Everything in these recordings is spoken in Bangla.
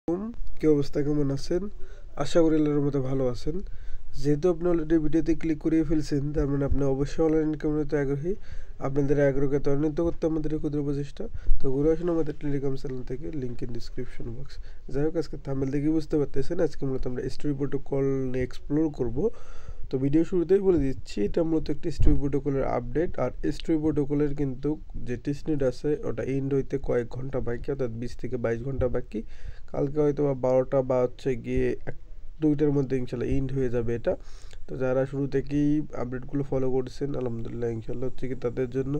কি অবস্থা, কেমন আছেন? আশা করি আল্লাহর মতো ভালো আছেন। যেহেতু আপনি অলরেডি ভিডিওতে ক্লিক করে ফেলছেন, তার মানে আপনি অবশ্যই অনলাইন ইনকামের প্রতি আগ্রহী। আপনাদের আগ্রহকে ত্বরান্বিত করতে আমাদের ক্ষুদ্র প্রচেষ্টা। তো ঘুরে আসুন আমাদের টেলিগ্রাম চ্যানেল থেকে, লিঙ্ক ইন ডিসক্রিপশন বক্স। যাই হোক, আজকে থাম্বনেল দেখে বুঝতে পারতেছেন আজকে মূলত আমরা স্টোরি প্রোটোকল নিয়ে এক্সপ্লোর করব। তো ভিডিও শুরুতেই বলে দিচ্ছি, এটা মূলত একটি স্টোরি প্রোটোকলের আপডেট। আর স্টোরি প্রোটোকলের কিন্তু যে টেস্টনেট আছে ওটা এন্ড হইতে কয়েক ঘন্টা বাকি, অর্থাৎ 20 থেকে 22 ঘন্টা বাকি। কালকে হয়তো বা 12টা বা হচ্ছে গিয়ে 1-2টার মধ্যে ইনশাল্লাহ এন্ড হয়ে যাবে এটা। তো যারা শুরু থেকেই আপডেটগুলো ফলো করছেন, আলহামদুলিল্লাহ ইনশাল্লাহ হচ্ছে কি তাদের জন্য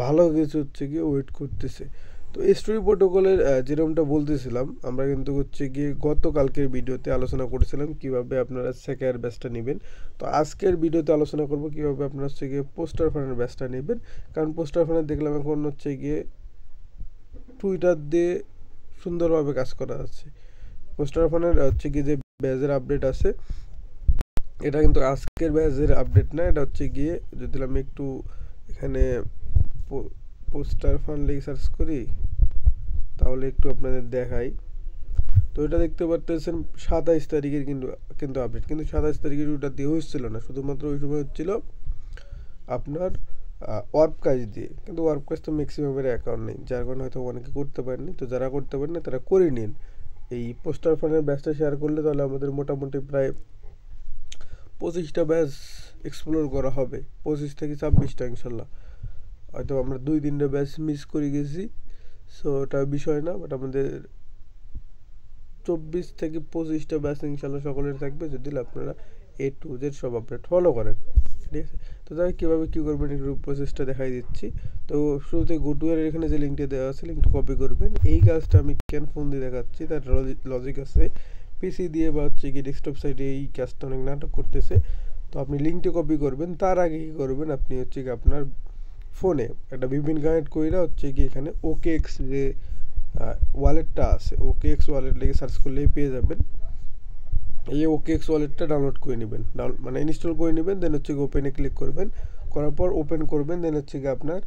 ভালো কিছু হচ্ছে গিয়ে ওয়েট করতেছে। তো স্টোরি প্রোটোকলের যেরকমটা বলতেছিলাম, আমরা কিন্তু হচ্ছে গিয়ে গতকালকের ভিডিওতে আলোচনা করেছিলাম কিভাবে আপনারা সেকেন্ড ব্যাচটা নেবেন। তো আজকের ভিডিওতে আলোচনা করব কিভাবে আপনারা হচ্ছে গিয়ে পোস্টার ফানের ব্যাচটা নেবেন। কারণ পোস্টার ফানের দেখলাম এখন হচ্ছে গিয়ে টুইটার দিয়ে সুন্দরভাবে কাজ করা যাচ্ছে। পোস্টার ফানের হচ্ছে গিয়ে যে ব্যাচের আপডেট আছে, এটা কিন্তু আজকের ব্যাচের আপডেট না। এটা হচ্ছে গিয়ে যদি আমি একটু এখানে পোস্টার ফান লিখে সার্চ করি তাহলে একটু আপনাদের দেখাই। তো এটা দেখতে পারতেছেন 27 তারিখের কিন্তু আপডেট, কিন্তু 27 তারিখের ওটা দিয়ে হচ্ছিল না, শুধুমাত্র ওই সময় হচ্ছিল আপনার ওয়ার্প কাজ দিয়ে। কিন্তু ওয়ার্প কাজ তো ম্যাক্সিমামের অ্যাকাউন্ট নেই, যার কারণে হয়তো অনেকে করতে পারেনি। তো যারা করতে পারেনি তারা করে নিন। এই পোস্টার ফানের ব্যাচটা শেয়ার করলে তাহলে আমাদের মোটামুটি প্রায় 25টা ব্যাচ এক্সপ্লোর করা হবে, 25 থেকে 26টা ইনশাল্লাহ। হয়তো আমরা 2-3টা ব্যাচ মিস করে গেছি, সো ওটা বিষয় না। বাট আমাদের 24 থেকে 25টা ব্যাচ ইনশাল্লাহ সকলের থাকবে, যদি আপনারা A to Z সব আপডেট ফলো করেন। ঠিক আছে, তো তাই কীভাবে কী করবেন একটু প্রসেসটা দেখাই দিচ্ছি। তো শুরুতে গুডওয়ার এখানে যে লিঙ্কটা দেওয়া আছে, লিঙ্কটা কপি করবেন। এই কাজটা আমি ক্যান ফোন দিয়ে দেখাচ্ছি, তার লজিক আছে। পিসি দিয়ে বা হচ্ছে কি ডেস্কটপ সাইডে এই কাজটা অনেক নাটক করতেছে। তো আপনি লিঙ্কটা কপি করবেন, তার আগে কী করবেন, আপনি হচ্ছে কি আপনার ফোনে একটা ভিপিএন কানেক্ট করে হচ্ছে কি এখানে OKX যে ওয়ালেটটা আছে, OKX ওয়ালেট লিখে সার্চ করলেই পেয়ে যাবেন। এই OKX ওয়ালেটটা ডাউনলোড করে নেবেন, মানে ইনস্টল করে নেবেন। দেন হচ্ছে ওপেনে ক্লিক করবেন, করার পর ওপেন করবেন। দেন হচ্ছে কি আপনার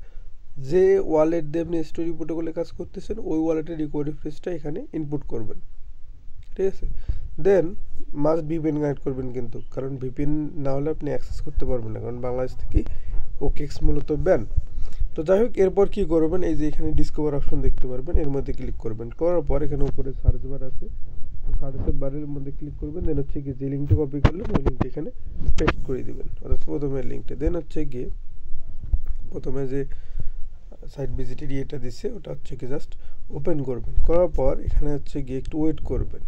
যে ওয়ালেট দিয়ে আপনি স্টোরি প্রোটোকলে কাজ করতেছেন ওই ওয়ালেটের রিকভারি ফ্রেজটা এখানে ইনপুট করবেন। ঠিক আছে, দেন মাস্ট ভিপিএন কানেক্ট করবেন কিন্তু, কারণ ভিপিএন না হলে আপনি অ্যাক্সেস করতে পারবেন না, কারণ বাংলাদেশ থেকে OKX মূলত ব্যান। তো যাই হোক, এরপর কী করবেন, এই যে এখানে ডিসকভার অপশন দেখতে পারবেন, এর মধ্যে ক্লিক করবেন। করার পর এখানে উপরে সার্চ বার আছে, সার্চ বারের মধ্যে ক্লিক করবেন। দেন হচ্ছে গিয়ে যে লিঙ্কটা কপি করলেন ওই লিঙ্কটা এখানে পেস্ট করে দেবেন, অর্থাৎ প্রথমের লিঙ্কটা। দেন হচ্ছে গিয়ে প্রথমে যে সাইট ভিজিটের ইয়েটা দিচ্ছে ওটা হচ্ছে কি জাস্ট ওপেন করবেন। করার পর এখানে হচ্ছে গিয়ে একটু ওয়েট করবেন।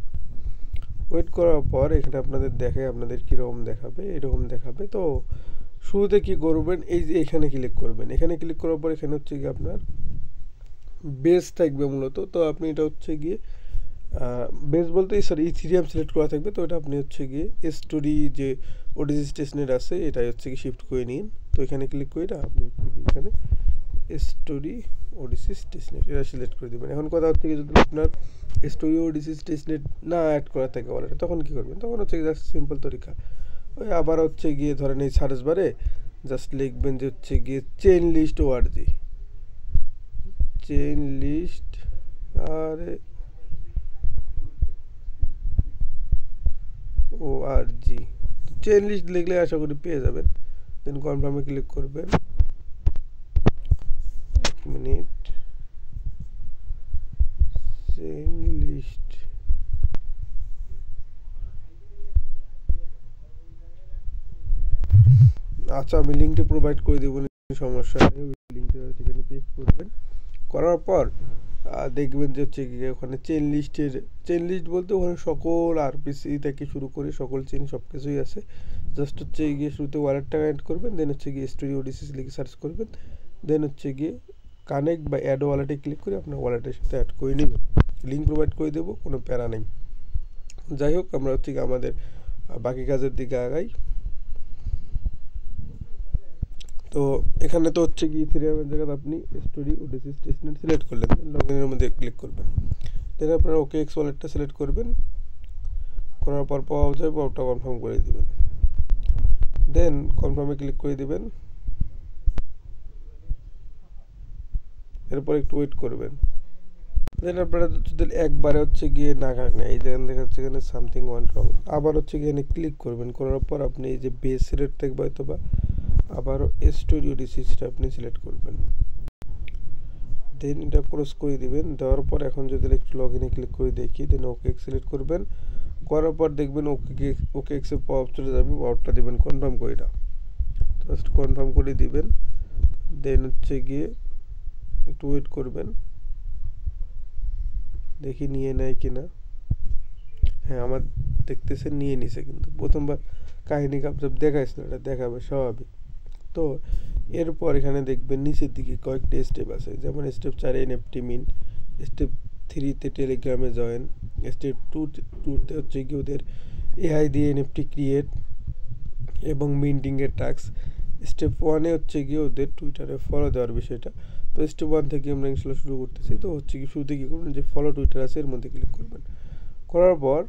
ওয়েট করার পর এখানে আপনাদের দেখায়, আপনাদের কীরকম দেখাবে, এরকম দেখাবে। তো শুরুতে কী করবেন, এই যে এখানে ক্লিক করবেন। এখানে ক্লিক করার পর এখানে হচ্ছে গিয়ে আপনার বেস থাকবে মূলত। তো আপনি এটা হচ্ছে গিয়ে বেস বলতে ইথিরিয়াম সিলেক্ট করা থাকবে। তো এটা আপনি হচ্ছে গিয়ে স্টোরি যে ওডিসি টেস্টনেট আছে এটাই হচ্ছে গিয়ে শিফট করে নিন। তো এখানে ক্লিক করে আপনি হচ্ছে গিয়ে এখানে স্টোরি ওডিসি টেস্টনেট এটা সিলেক্ট করে দেবেন। এখন কথা হচ্ছে কি, যদি আপনার স্টোরি ওডিসি টেস্টনেট না অ্যাড করা থাকে ওয়ালেটে, তখন কী করবেন? তখন হচ্ছে জাস্ট সিম্পল তরিকা, ওই আবার হচ্ছে গিয়ে ধরেন এই সার্চ বারে জাস্ট লিখবেন যে হচ্ছে গিয়ে chain list ORG, chain list ORG, chain list লিখলে আশা করি পেয়ে যাবেন। দেন কনফার্মে ক্লিক করবেন। 1 মিনিট, চেইন লিস্ট, আচ্ছা আমি লিঙ্কটা প্রোভাইড করে দেবো, সমস্যা নেই। ওই লিঙ্কটা সেখানে পেস্ট করবেন। করার পর দেখবেন যে হচ্ছে গিয়ে ওখানে চেইন লিস্ট বলতে ওখানে সকল আরপিসি থেকে শুরু করে সকল চেইন সব কিছুই আছে। জাস্ট হচ্ছে গিয়ে শুরুতে ওয়ালেটটা কানেক্ট করবেন। দেন হচ্ছে গিয়ে স্টোরি ওডিসি লিখে সার্চ করবেন। দেন হচ্ছে গিয়ে কানেক্ট বা অ্যাড ওয়ালেটে ক্লিক করে আপনার ওয়ালেটের সাথে অ্যাড করে নেবেন। লিঙ্ক প্রোভাইড করে দেবো, কোনো প্যারা নেই। যাই হোক, আমরা হচ্ছে গিয়ে আমাদের বাকি কাজের দিকে আগাই। তো এখানে তো হচ্ছে কি ইথেরিয়ামের জায়গায় আপনি স্টোরি ওডিসি টেস্টনেট সিলেক্ট করলেন, লগইনের মধ্যে ক্লিক করবেন। দেন আপনার OKX ওয়ালেটটা সিলেক্ট করবেন। করার পর পাওয়া যায়, পাওয়াটা কনফার্ম করে দেবেন। দেন কনফার্মে ক্লিক করে দেবেন। এরপর একটু ওয়েট করবেন। দেন আপনারা যদি একবারে হচ্ছে গিয়ে না না এই যেখানে দেখা যাচ্ছে এখানে সামথিং ওয়ান্ট রং, আবার হচ্ছে গিয়ে এখানে ক্লিক করবেন, করার পর আপনি এই যে বেস রেট থাকবে হয়তো বা আবারও স্টুডিও ডিসিজটা আপনি সিলেক্ট করবেন, দেন এটা ক্রস করে দিবেন। দেওয়ার পর এখন যদি একটু লগ ইনে ক্লিক করে দেখি, দেন ওকে সিলেক্ট করবেন, করার পর দেখবেন ওকে এক্সে পপ চলে যাবে, পপটা দিবেন কনফার্ম করে না, জাস্ট কনফার্ম করে দিবেন। দেন হচ্ছে গিয়ে একটু ওয়েট করবেন, দেখি নিয়ে নেয় কিনা। হ্যাঁ, আমার দেখতেছে নিয়ে নিছে, কিন্তু প্রথমবার কাহিনী কাপচাপ দেখাইছিল, এটা দেখাবে স্বাভাবিক। তো এরপর এখানে দেখবেন নিচের দিকে কয়েকটি স্টেপ আছে, যেমন স্টেপ 4 এনএফটি মিন্ট, স্টেপ 3তে টেলিগ্রামে জয়েন, স্টেপ 2তে হচ্ছে কি ওদের এআই দিয়ে এনএফটি ক্রিয়েট এবং মিন্টিংয়ের টাস্ক, স্টেপ 1এ হচ্ছে গিয়ে ওদের টুইটারে ফলো দেওয়ার বিষয়টা। তো স্টেপ 1 থেকে আমরা ইনশাল্লাহ শুরু করতেছি। তো হচ্ছে কি শুরুতে কী করবেন, যে ফলো টুইটার আছে এর মধ্যে ক্লিক করবেন, করার পর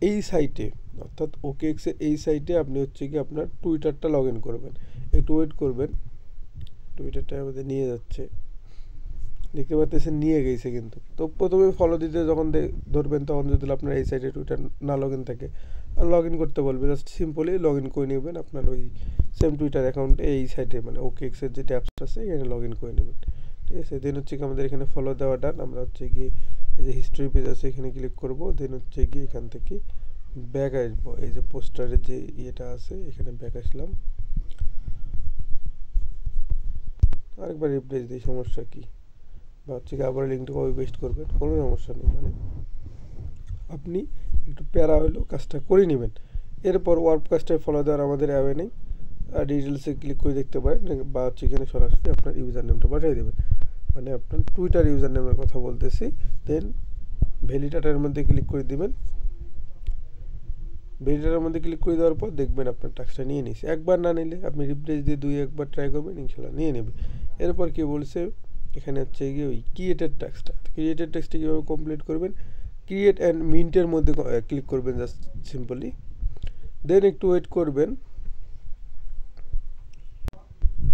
এই সাইটে অর্থাৎ ওকে এক্সের এই সাইটে আপনি হচ্ছে কি আপনার টুইটারটা লগ ইন করবেন, একটু ওয়েট করবেন, টুইটারটা আমাদের নিয়ে যাচ্ছে, দেখতে পাচ্ছেন নিয়ে গেছে কিন্তু। তো প্রথমে ফলো দিতে যখন ধরবেন তখন যদি আপনার এই সাইটে টুইটার না লগ ইন থাকে, আর লগ ইন করতে বলবে, জাস্ট সিম্পলি লগ ইন করে নেবেন আপনার ওই সেম টুইটার অ্যাকাউন্টে এই সাইটে, মানে ওকে এক্সের যে অ্যাপস আছে এখানে লগ ইন করে নেবেন, ঠিক আছে। দেন হচ্ছে কি আমাদের এখানে ফলো দেওয়া ডান, আমরা হচ্ছে গিয়ে এই যে হিস্ট্রি পেজ আছে এখানে ক্লিক করব, দেন হচ্ছে গিয়ে এখান থেকে ব্যাক আসবো, এই যে পোস্টারের যে ইয়েটা আছে এখানে ব্যাক আসলাম, আরেকবার রিপ্লেস দিই, সমস্যা কি, বা হচ্ছে কি আবার লিঙ্কটা কপি পেস্ট করবেন, কোনো সমস্যা নেই, মানে আপনি একটু প্যারা হলেও কাজটা করে নেবেন। এরপর ওয়ার্ক কাজটায় ফলো দেওয়ার আমাদের অ্যাওয়ে নেই, আর ডিটেলসে ক্লিক করে দেখতে পারেন, বা হচ্ছে এখানে সরাসরি আপনার ইউজার নেমটা পাঠিয়ে দেবেন, মানে আপনার টুইটার ইউজার নেমের কথা বলতেছি। দেন ভ্যালিডেটরের মধ্যে ক্লিক করে দিবেন, ভ্যালিডেটরের মধ্যে ক্লিক করে দেওয়ার পর দেখবেন আপনার টাস্কটা নিয়ে নিছে। একবার না নিলে আপনি রিপ্লেস দিয়ে 2-1বার ট্রাই করবেন, ইনশাল্লাহ নিয়ে নেবে। এরপর কি বলছে এখানে হচ্ছে গিয়ে ওই ক্রিয়েটেড টাস্কটা, ক্রিয়েটেড টাস্কটা কীভাবে কমপ্লিট করবেন, ক্রিয়েট অ্যান্ড মিন্টের মধ্যে ক্লিক করবেন জাস্ট সিম্পলি, দেন একটু ওয়েট করবেন,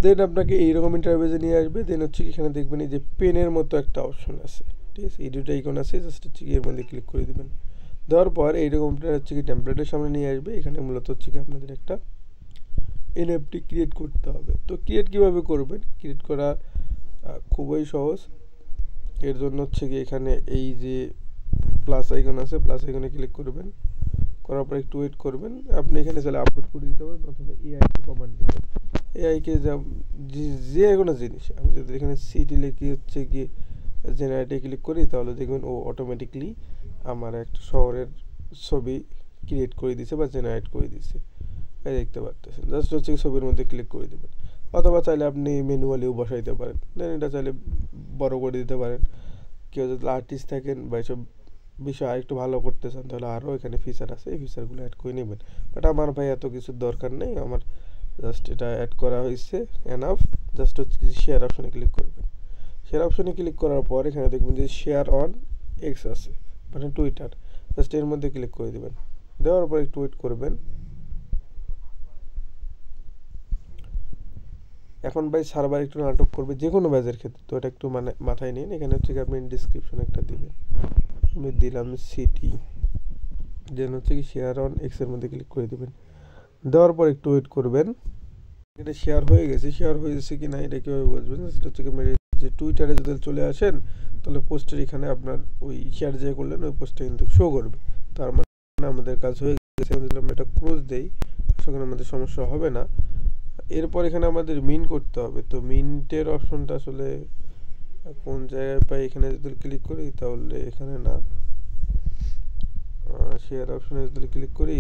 দেন আপনাকে এইরকম ইন্টারভিউজে নিয়ে আসবে। দেন হচ্ছে এখানে দেখবেন এই যে পেনের মতো একটা অপশন আছে, ঠিক আছে, এই দুটো আইকন আছে, জাস্ট হচ্ছে এর মধ্যে ক্লিক করে দেবেন। দেওয়ার পর এইরকমটা হচ্ছে কি টেমপ্লেটের সামনে নিয়ে আসবে, এখানে মূলত হচ্ছে কি আপনাদের একটা এনএফটি ক্রিয়েট করতে হবে। তো ক্রিয়েট কীভাবে করবেন, ক্রিয়েট করা খুবই সহজ। এর জন্য হচ্ছে কি এখানে এই যে প্লাস আইকন আছে, প্লাস আইকনে ক্লিক করবেন, করার পর একটু ওয়েট করবেন, আপনি এখানে চাইলে আপলোড করে দিতে পারেন অথবা এআইকে কমান্ড দিতে পারেন, এআইকে যে কোনো জিনিস, আমি যদি এখানে সিটি লিখি হচ্ছে কি জেনারেটে ক্লিক করি, তাহলে দেখবেন ও অটোমেটিকলি আমার একটা শহরের ছবি ক্রিয়েট করে দিছে বা জেনারেট করে দিছে, এই দেখতে পারতেছেন। জাস্ট হচ্ছে ছবির মধ্যে ক্লিক করে দেবেন, অথবা চাইলে আপনি ম্যানুয়ালিও বসাইতে পারেন, দেন এটা চাইলে বড় করে দিতে পারেন। কেউ যদি আর্টিস্ট থাকেন বা এসব বিষয় আরেকটু ভালো করতে চান, তাহলে আরও এখানে ফিচার আছে, এই ফিচারগুলো অ্যাড করে নেবেন। বাট আমার ভাই এত কিছুর দরকার নেই, আমার জাস্ট এটা অ্যাড করা হয়েছে এনাফ। জাস্ট হচ্ছে শেয়ার অপশনে ক্লিক করবেন, শেয়ার অপশনে ক্লিক করার পর এখানে দেখবেন যে শেয়ার অন এক্স আছে, মানে টুইটার, জাস্ট এর মধ্যে ক্লিক করে দেবেন। দেওয়ার পর একটু ওয়েট করবেন। এখন ভাই সার্ভার একটু নাটক করবে যে কোনো ব্যাজের ক্ষেত্রে, তো এটা একটু মানে মাথায় নিন। এখানে হচ্ছে কি আপনি ডিসক্রিপশন একটা দিবেন, আমি দিলাম সিটি, দেন হচ্ছে কি শেয়ার অন এক্সের মধ্যে ক্লিক করে দেবেন। দেওয়ার পর একটু ওয়েট করবেন, এটা শেয়ার হয়ে গেছে, শেয়ার হয়েছে কি না এটা কীভাবে বুঝবেন, সেটা হচ্ছে কি যে টুইটারে যদি চলে আসেন, তাহলে পোস্টের এখানে আপনার ওই শেয়ার যে করলেন ওই পোস্টটা কিন্তু শো করবে, তার মানে আমাদের কাজ হয়ে গেছে। যদি আমরা এটা ক্লোজ দেই, সেখানে আমাদের সমস্যা হবে না। এরপর এখানে আমাদের মিন্ট করতে হবে, তো মিন্টের অপশনটা আসলে কোন জায়গায় পাই, এখানে যদি ক্লিক করি তাহলে এখানে না, শেয়ার অপশনে যদি ক্লিক করি,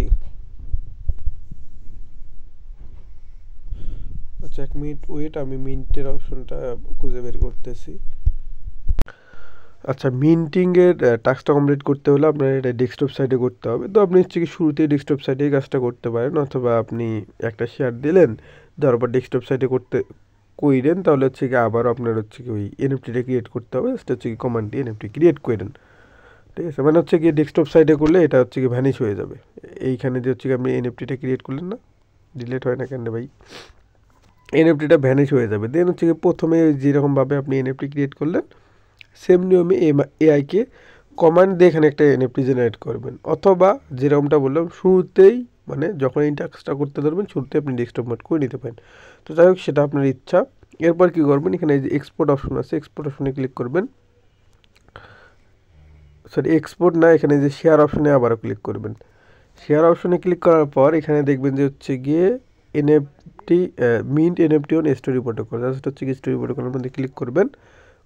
আচ্ছা 1 মিনিট ওয়েট, আমি মিন্টের অপশনটা খুঁজে বের করতেছি। আচ্ছা, মিন্টিংয়ের টাস্কটা কমপ্লিট করতে হলে আপনার এটা ডেস্কটপ সাইডে করতে হবে। তো আপনি হচ্ছে কি শুরুতেই ডেস্কটপ সাইডে এই কাজটা করতে পারেন, অথবা আপনি একটা শেয়ার দিলেন, দেওয়ার পর ডেস্কটপ সাইডে কইরেন, তাহলে হচ্ছে কি আবারও আপনার হচ্ছে কি ওই এনএফটিটা ক্রিয়েট করতে হবে, সেটা হচ্ছে কি কমান্ড দিয়ে এনএফটি ক্রিয়েট করেন, ঠিক আছে। মানে হচ্ছে কি ডেস্কটপ সাইডে করলে এটা হচ্ছে কি ভ্যানিশ হয়ে যাবে, এইখানে যে হচ্ছে কি আপনি এনএফটিটা ক্রিয়েট করলেন না, ডিলিট হয় না কেন ভাই, এনএফটিটা ভ্যানিশ হয়ে যাবে। দেন হচ্ছে কি প্রথমে যেরকমভাবে আপনি এনএফটি ক্রিয়েট করলেন সেম নিয়মে এআইকে কমান্ড দিয়ে এখানে একটা এনএফটি জেনারেট করবেন, অথবা যেরকমটা বললাম শুরুতেই মানে যখন এই টাস্কটা করতে ধরবেন শুরুতে আপনি ডেস্কটপ মোড করে নিতে পারেন। তো যাই হোক সেটা আপনার ইচ্ছা। এরপর কী করবেন, এখানে এই যে এক্সপোর্ট অপশন আছে, এক্সপোর্ট অপশনে ক্লিক করবেন, সরি এক্সপোর্ট না, এখানে যে শেয়ার অপশনে আবারও ক্লিক করবেন। শেয়ার অপশনে ক্লিক করার পর এখানে দেখবেন যে হচ্ছে গিয়ে NFT mint NFT on story protocol, just হচ্ছে কি স্টোরি প্রোটোকলের মধ্যে ক্লিক করবেন।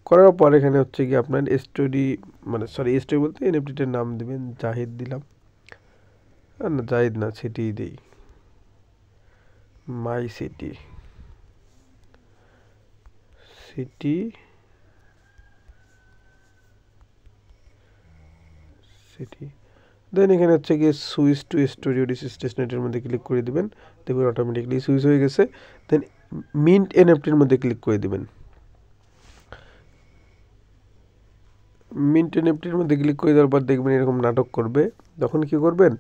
করার পর এখানে হচ্ছে কি আপনার স্টোরি মানে সরি স্টোরি বলতে এনএফটিটার নাম দেবেন, জাহিদ দিলাম, না জাহিদ না, সিটি দিই, মাই সিটি, সিটি সিটি দেন এখানে হচ্ছে গিয়ে সুইচ টু স্টোরি ডেস্টিনেটের মধ্যে ক্লিক করে দিবেন, দেখবেন অটোমেটিকলি সুইচ হয়ে গেছে। দেন মিন্ট এনএফটির মধ্যে ক্লিক করে দিবেন। মিন্ট এনএফটির মধ্যে ক্লিক করে দেওয়ার পর দেখবেন এরকম নাটক করবে, তখন কি করবেন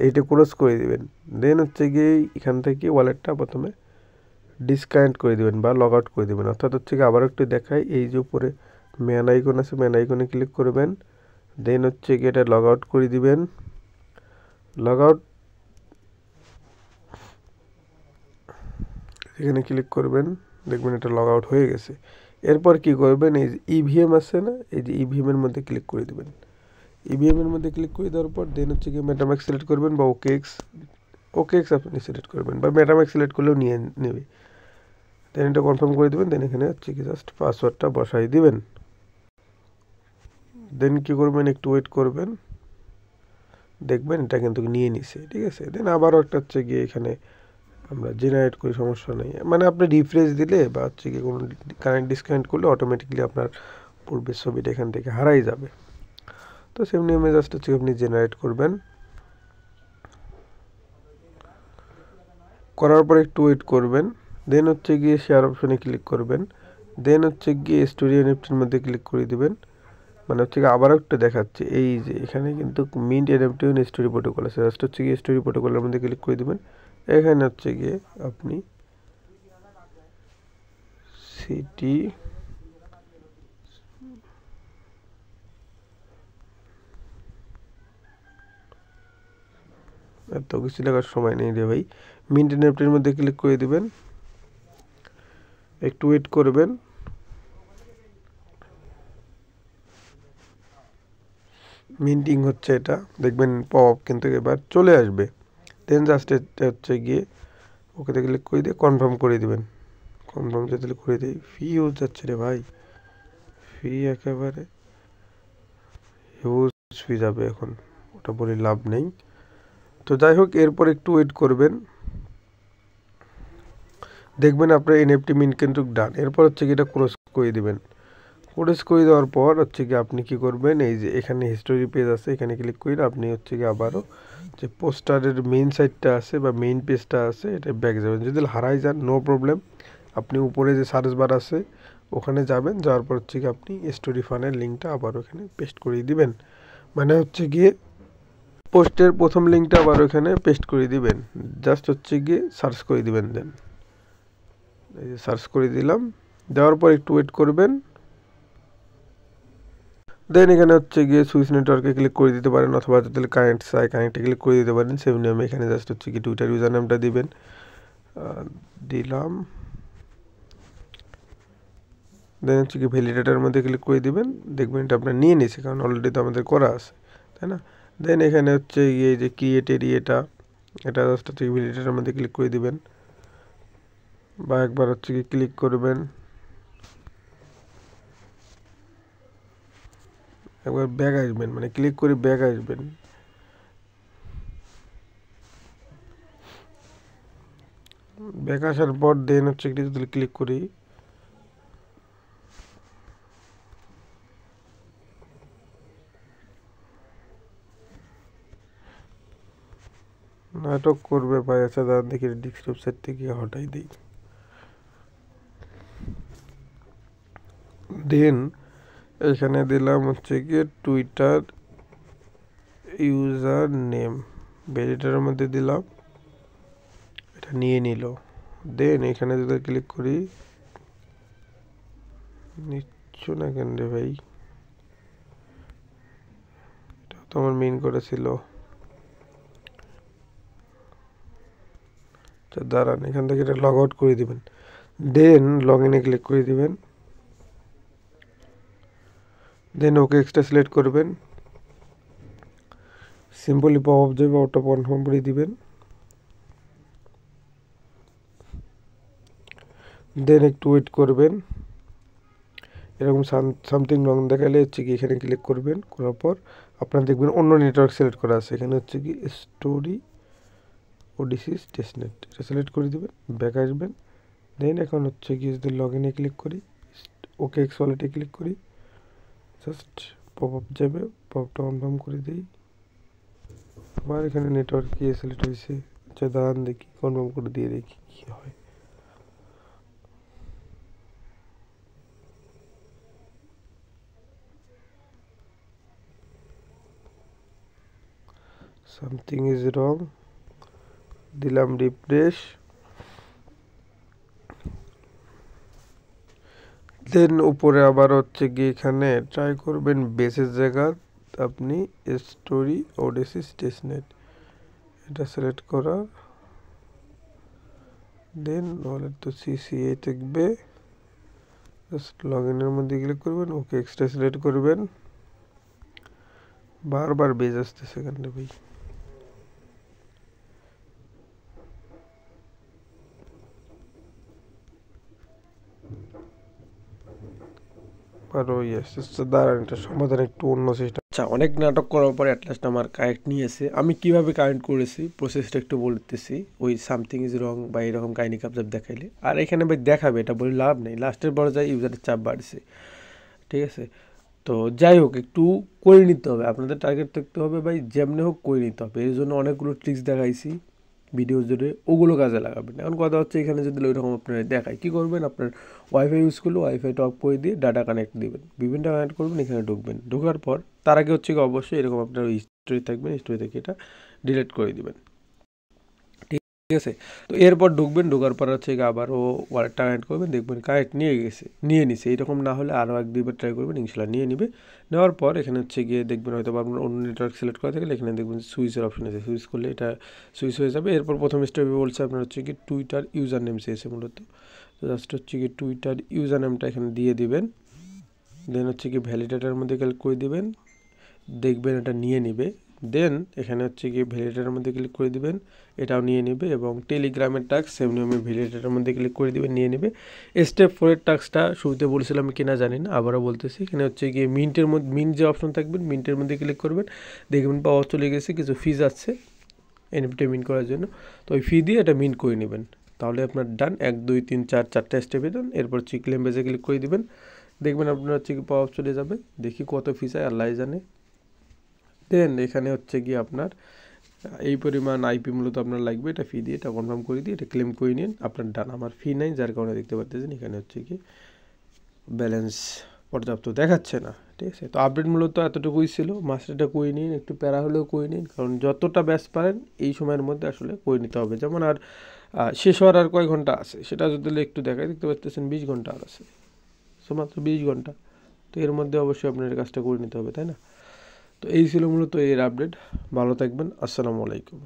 এইটা ক্লোজ করে দিবেন। দেন হচ্ছে গিয়ে এখান থেকে ওয়ালেটটা প্রথমে ডিসকানেক্ট করে দেবেন বা লগ আউট করে দেবেন, অর্থাৎ হচ্ছে কি আবার একটু দেখাই, এই যে উপরে ম্যান আইকন আছে, ম্যান আইকনে ক্লিক করবেন। দেন হচ্ছে কি এটা লগ আউট করে দিবেন, লগ আউট এখানে ক্লিক করবেন, দেখবেন এটা লগ আউট হয়ে গেছে। এরপর কি করবেন, এই যে ইভিএম আছে না, এই যে ইভিএম এর মধ্যে ক্লিক করে দিবেন। ইভিএম এর মধ্যে ক্লিক করে দেওয়ার পর দেন হচ্ছে কি মেটাম্যাক্স সিলেক্ট করবেন বা ওকেএক্স আপনি সিলেক্ট করবেন, বা মেটাম্যাক্স সিলেক্ট করলেও নিয়ে নেবে। দেন এটা কনফার্ম করে দেবেন। দেন এখানে হচ্ছে কি জাস্ট পাসওয়ার্ডটা বসাই দিবেন। দেন কি করবেন, একটু ওয়েট করবেন, দেখবেন এটা কিন্তু নিয়ে নিছে, ঠিক আছে। দেন আবারও একটা হচ্ছে গিয়ে এখানে আমরা জেনারেট করি, সমস্যা নেই, মানে আপনি রিফ্রেশ দিলে বা হচ্ছে কি কোনো কানেক্ট ডিসকানেক্ট করলে অটোমেটিকলি আপনার পূর্বের ছবিটা এখান থেকে হারাই যাবে। তো সেম নিয়মে জাস্ট হচ্ছে আপনি জেনারেট করবেন, করার পর একটু ওয়েট করবেন। দেন হচ্ছে গিয়ে শেয়ার অপশনে ক্লিক করবেন। দেন হচ্ছে গিয়ে স্টোরি এনএফটির মধ্যে ক্লিক করে দিবেন, মানে হচ্ছে কি আবারও একটু দেখাচ্ছে, এই যে এখানে কিন্তু mint NFT on story protocol আছে, জাস্ট হচ্ছে গিয়ে স্টোরি প্রোটোকলের মধ্যে ক্লিক করে দিবেন। এখানে হচ্ছে গিয়ে আপনি সিটি এত কিছু লেখার সময় নেই রে ভাই, মিন্ট এনএফটির মধ্যে ক্লিক করে দিবেন, একটু ওয়েট করবেন। মিন্টিং হচ্ছে, এটা দেখবেন পপ আপ কিন্তু এবার চলে আসবে। দেন জাস্ট এটা হচ্ছে গিয়ে ওকে ক্লিক করে দিয়ে কনফার্ম করে দিবেন। কনফার্ম যদি করে দিই, ফি ইউজ যাচ্ছে রে ভাই, ফি একেবারে হিউজ ফি যাবে এখন, ওটা বলে লাভ নেই। তো যাই হোক এরপর একটু ওয়েট করবেন, দেখবেন আপনার এনএফটি মিন্ট কিন্তু ডান। এরপর হচ্ছে কি এটা ক্লোজ করে দিবেন। ক্লোজ করে দেওয়ার পর হচ্ছে কি আপনি কি করবেন, এই যে এখানে হিস্টোরি পেজ আছে, এখানে ক্লিক করে আপনি হচ্ছে কি আবারও যে পোস্টারের মেইন সাইটটা আছে বা মেইন পেজটা আছে এটা ব্যাক যাবেন। যদি হারাই যান নো প্রবলেম, আপনি উপরে যে সার্চ বার আছে ওখানে যাবেন, যাওয়ার পর হচ্ছে কি আপনি স্টোরি ফানের লিঙ্কটা আবার ওখানে পেস্ট করে দিবেন, মানে হচ্ছে গিয়ে পোস্টের প্রথম লিঙ্কটা আবার ওখানে পেস্ট করে দিবেন, জাস্ট হচ্ছে গিয়ে সার্চ করে দিবেন। দেন এই যে সার্চ করে দিলাম, দেওয়ার পর একটু ওয়েট করবেন। দেন এখানে হচ্ছে গিয়ে সুইচ নেটওয়ার্কে ক্লিক করে দিতে পারেন, অথবা যদি কানেক্ট চাই কানেক্টে ক্লিক করে দিতে পারেন। সেম নিয়মে এখানে জাস্ট হচ্ছে কি টুইটার ইউজার নামটা দিবেন, দিলাম। দেন হচ্ছে কি ভ্যালিডেটার মধ্যে ক্লিক করে দিবেন, দেখবেন এটা আপনার নিয়ে নিছে, কারণ অলরেডি তো আমাদের করা আছে, তাই না। দেন এখানে হচ্ছে গিয়ে যে ক্রিয়েটেড এটা জাস্ট হচ্ছে ভ্যালিডেটার মধ্যে ক্লিক করে দিবেন, বা একবার হচ্ছে কি ক্লিক করবেন, একবার ব্যাক আসবেন, মানে ক্লিক করে ব্যাক আসবেন। ব্যাক আসার পর দেন হচ্ছে কি যদি ক্লিক করি, নাটক করবে ভাই। আচ্ছা দাঁড়ান দেখি ডেস্কটপ সেট থেকে হটাই দিই। দেন এখানে দিলাম হচ্ছে গিয়ে টুইটার ইউজার নেম, ভ্যালিডেটারের মধ্যে দিলাম, এটা নিয়ে নিল। দেন এখানে যদি ক্লিক করি দিচ্ছ না কেন রে ভাই? এটা তো আমার মেইন করেছিল। দাঁড়ান, এখান থেকে এটা লগ আউট করে দিবেন, দেন লগ ইনে ক্লিক করে দিবেন, দেন ওকে এক্সট্রা সিলেক্ট করবেন, সিম্পলি পপ আপ যাবে, ওটা কনফার্ম করে দিবেন, দেন একটু ওয়েট করবেন। এরকম সামথিং রং দেখালে হচ্ছে কি এখানে ক্লিক করবেন, করার পর আপনারা দেখবেন অন্য নেটওয়ার্ক সিলেক্ট করা আছে, এখানে হচ্ছে কি স্টোরি ওডিসি টেস্টনেট, এটা সিলেক্ট করে দেবেন, ব্যাক আসবেন, দেন এখন হচ্ছে কি যদি লগ ইনে ক্লিক করি, ওকে এক্স ওয়ালেটে ক্লিক করি, জাস্ট পপ আপ যাবে, পপটা কনফার্ম করে দিই, আবার এখানে নেটওয়ার্ক কি সিলেক্ট হয়েছে, আচ্ছা দাঁড়ান দেখি কনফার্ম করে দিয়ে দেখি কী হয়। সামথিং ইজ রং, দিলাম রিফ্রেশ, দেন উপরে আবার হচ্ছে কি এখানে ট্রাই করবেন বেসের জায়গা আপনি স্টোরি ওডিসি টেস্টনেট, এটা সিলেক্ট করা, দেন নাহলে তো সিসিএ থাকবে, জাস্ট লগ ইনের মধ্যে ক্লিক করবেন, ওকে এক্সট্রা সিলেক্ট করবেন, বারবার বেজ আসতেছে এখানে ভাই, আরও আসছে, দাঁড়ান এটা সমাধান একটু অন্য সিস্টেম। আচ্ছা, অনেক নাটক করার পরে অ্যাট লাস্ট আমার কারেক্ট নিয়েছে। আমি কিভাবে কারেক্ট করেছি প্রসেসটা একটু বলতেছি। ওই সামথিং ইজ রং বা এরকম কাহিনি কাপচাপ দেখাইলে, আর এখানে ভাই দেখাবে, এটা বলে লাভ নেই, লাস্টের পরে যায় ইউজারের চাপ বাড়ছে, ঠিক আছে। তো যাই হোক, একটু করে নিতে হবে, আপনাদের টার্গেট থাকতে হবে ভাই, যেমনি হোক করে নিতে হবে। এর জন্য অনেকগুলো ট্রিক্স দেখাইছি ভিডিও জুড়ে, ওগুলো কাজে লাগাবেন। এখন কথা হচ্ছে এখানে যদি ওইরকম আপনারা দেখায়, কী করবেন, আপনার ওয়াইফাই ইউজ করলে ওয়াইফাইটা অফ করে দিয়ে ডাটা কানেক্ট দিবেন, বিভিন্নটা কানেক্ট করবেন, এখানে ঢুকবেন, ঢোকার পর তার আগে হচ্ছে কি অবশ্যই এরকম আপনার হিস্টোরি থাকবেন, হিস্টোরি থেকে এটা ডিলিট করে দিবেন, ঠিক আছে। তো এরপর ঢুকবেন, ঢোকার পর হচ্ছে আবারও ওয়ালেটটা কানেক্ট করবেন, দেখবেন কানেক্ট নিয়ে নিছে, এরকম না হলে আরও এক দুইবার ট্রাই করবেন, ইনশাল্লাহ নিয়ে নিবে। নেওয়ার পর এখানে হচ্ছে গিয়ে দেখবেন হয়তো আপনার অন্য নেটওয়ার্ক সিলেক্ট করা থাকলে এখানে দেখবেন সুইচের অপশন আছে, সুইচ করলে এটা সুইচ হয়ে যাবে। এরপর প্রথম স্টেপে বলছে আপনার হচ্ছে কি টুইটার ইউজার নেম চেয়েছে মূলত, তো জাস্ট হচ্ছে কি টুইটার ইউজার নেমটা এখানে দিয়ে দিবেন, দেন হচ্ছে কি ভ্যালিডেটার মধ্যে ক্লিক করে দিবেন, দেখবেন এটা নিয়ে নিবে, দেন এখানে হচ্ছে কি ভ্যালিডেটার মধ্যে ক্লিক করে দিবেন, এটাও নিয়ে নেবে, এবং টেলিগ্রামের টাস্ক সেম নিয়মে ভ্যালিডেটার মধ্যে ক্লিক করে দিবেন, নিয়ে নেবে। স্টেপ 4 টাস্কটা শুরুতে বলেছিলাম কিনা জানি না, আবারও বলতেছি, এখানে হচ্ছে গিয়ে মিন্টের মধ্যে মিন্ট যে অপশন থাকবেন, মিন্টের মধ্যে ক্লিক করবেন, দেখবেন পাওয়া চলে গেছে, কিছু ফিজ আছে এনএফটি মিন্ট করার জন্য, তো ওই ফি দিয়ে এটা মিন্ট করে নেবেন, তাহলে আপনার ডান। 1 2 3 4 চারটা স্টেপে দেন, এরপর হচ্ছে ক্লেম বেজে ক্লিক করে দিবেন, দেখবেন আপনার হচ্ছে কি পাওয়া চলে যাবে, দেখি কত ফি চাই আল্লাহ জানে। দেন এখানে হচ্ছে কি আপনার এই পরিমাণ আইপি মূলত আপনার লাগবে, এটা ফি দিয়ে এটা কনফার্ম করে দিয়ে এটা ক্লেম করে নিন, আপনার ডান। আমার ফি নাই, যার কারণে দেখতে পাচ্ছেন এখানে হচ্ছে কি ব্যালেন্স পর্যাপ্ত দেখাচ্ছে না, ঠিক আছে। তো আপডেট মূলত এতটুকুই ছিল, মাস্টারটা করে নিন, একটু প্যারা হলেও করে নিন, কারণ যতটা ব্যাচ পারেন এই সময়ের মধ্যে আসলে করে নিতে হবে। যেমন আর শেষ হওয়ার আর কয় ঘন্টা আছে সেটা যদি একটু দেখায়, দেখতে পাচ্ছেন 20 ঘন্টা আর আছে, সো মাত্র 20 ঘন্টা, তো এর মধ্যে অবশ্যই আপনার কাজটা করে নিতে হবে, তাই না। তো এই ছিল মূলত এর আপডেট। ভালো থাকবেন, আসসালামু আলাইকুম।